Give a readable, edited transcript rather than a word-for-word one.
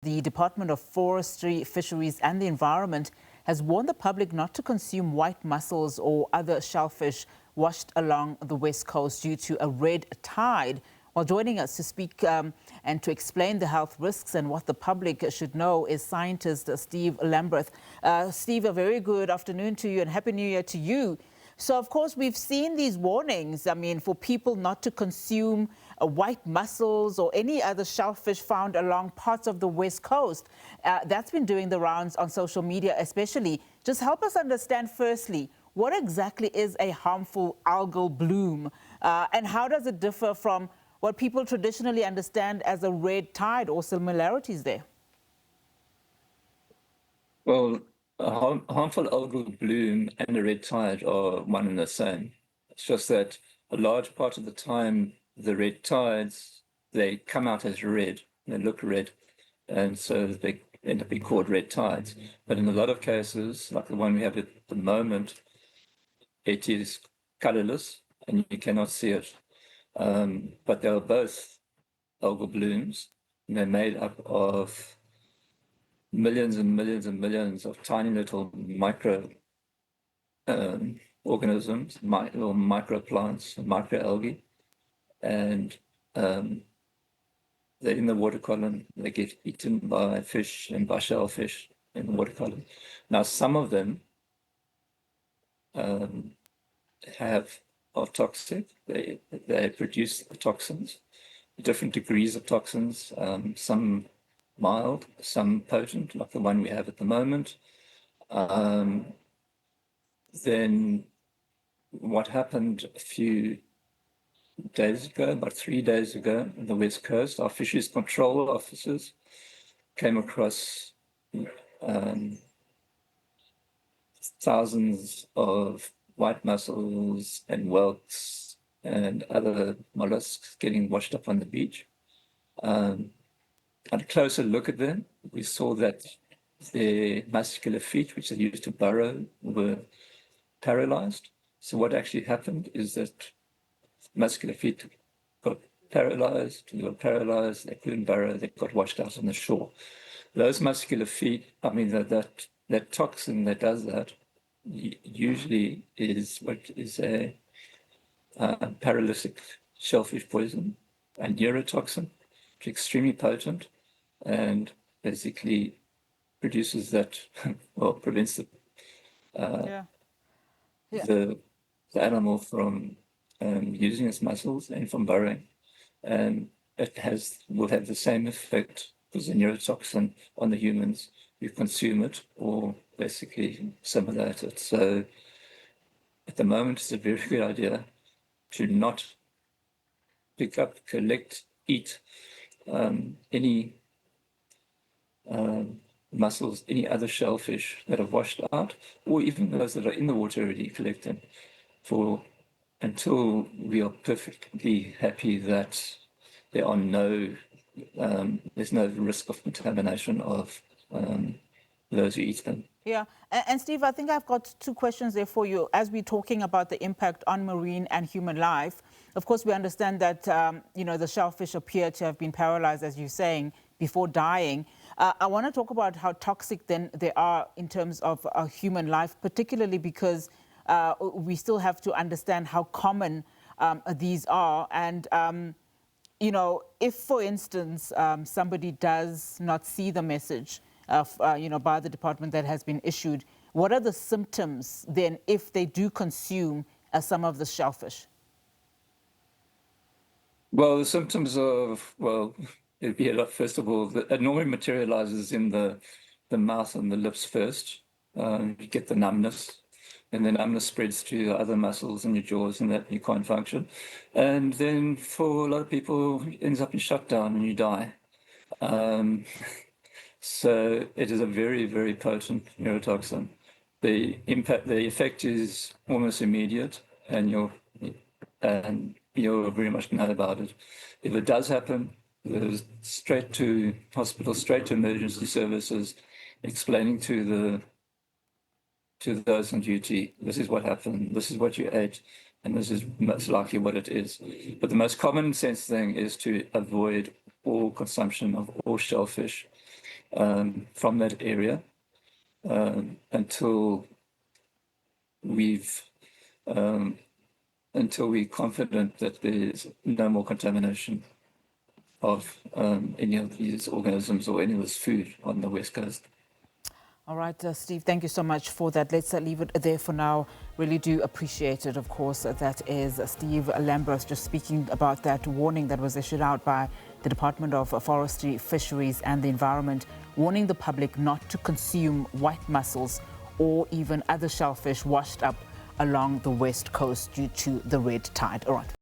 the Department of Forestry, Fisheries and the Environment has warned the public not to consume white mussels or other shellfish washed along the west coast due to a red tide. Well, joining us to speak and to explain the health risks and what the public should know is Scientist Steve Lamberth. Steve, a very good afternoon to you and Happy New Year to you. So, of course, we've seen these warnings, for people not to consume white mussels or any other shellfish found along parts of the west coast. That's been doing the rounds on social media especially. Just help us understand, firstly, what exactly is a harmful algal bloom and how does it differ from what people traditionally understand as a red tide or similarities there? Well, a harmful algal bloom and a red tide are one and the same. It's just that a large part of the time, the red tides, they come out as red, they look red, and so they end up being called red tides. But in a lot of cases, like the one we have at the moment, it is colorless and you cannot see it. But they are both algal blooms, and they're made up of millions and millions and millions of tiny little micro organisms, or microplants, microalgae, and they're in the water column. They get eaten by fish and by shellfish in the water column. Now, some of them are toxic. They produce toxins, different degrees of toxins, some mild, some potent, like the one we have at the moment. Then what happened a few days ago, about 3 days ago, on the West Coast, our fisheries control officers came across thousands of white mussels and whelks and other mollusks getting washed up on the beach. At a closer look at them, we saw that their muscular feet, which they used to burrow, were paralyzed. So what actually happened is that muscular feet got paralyzed, they couldn't burrow, they got washed out on the shore. Those muscular feet, that toxin that does that usually is what is a paralytic shellfish poison, a neurotoxin, which is extremely potent and basically produces that, well, prevents the animal from using its muscles and from burrowing. And it will have the same effect as a neurotoxin on the humans who consume it or basically assimilate it. So at the moment, it's a very good idea to not pick up, collect, eat any mussels, any other shellfish that are washed out, or even those that are in the water already, collect them until we are perfectly happy that there are there's no risk of contamination of those who eat them. Yeah, and Steve, I think I've got two questions there for you. As we're talking about the impact on marine and human life, of course, we understand that, the shellfish appear to have been paralyzed, as you're saying, before dying. I want to talk about how toxic then they are in terms of human life, particularly because we still have to understand how common these are. And, if, for instance, somebody does not see the message, by the department that has been issued, what are the symptoms then if they do consume some of the shellfish? Well, the symptoms it'd be first of all, it normally materializes in the mouth and the lips first. You get the numbness, and the numbness spreads to the other muscles in your jaws, and that you can't function. And then for a lot of people, it ends up in shutdown and you die. So it is a very, very potent neurotoxin. The effect is almost immediate, and you'll very much know about it. If it does happen, there's straight to hospital, straight to emergency services, explaining to those on duty, this is what happened, this is what you ate, and this is most likely what it is. But the most common sense thing is to avoid all consumption of all shellfish. from that area until we've until we're confident that there's no more contamination of any of these organisms or any of this food on the West Coast. All right, Steve, thank you so much for that. Let's leave it there for now. Really do appreciate it, of course. That is Steve Lamberth just speaking about that warning that was issued out by the Department of Forestry, Fisheries and the Environment, warning the public not to consume white mussels or even other shellfish washed up along the West Coast due to the red tide. All right.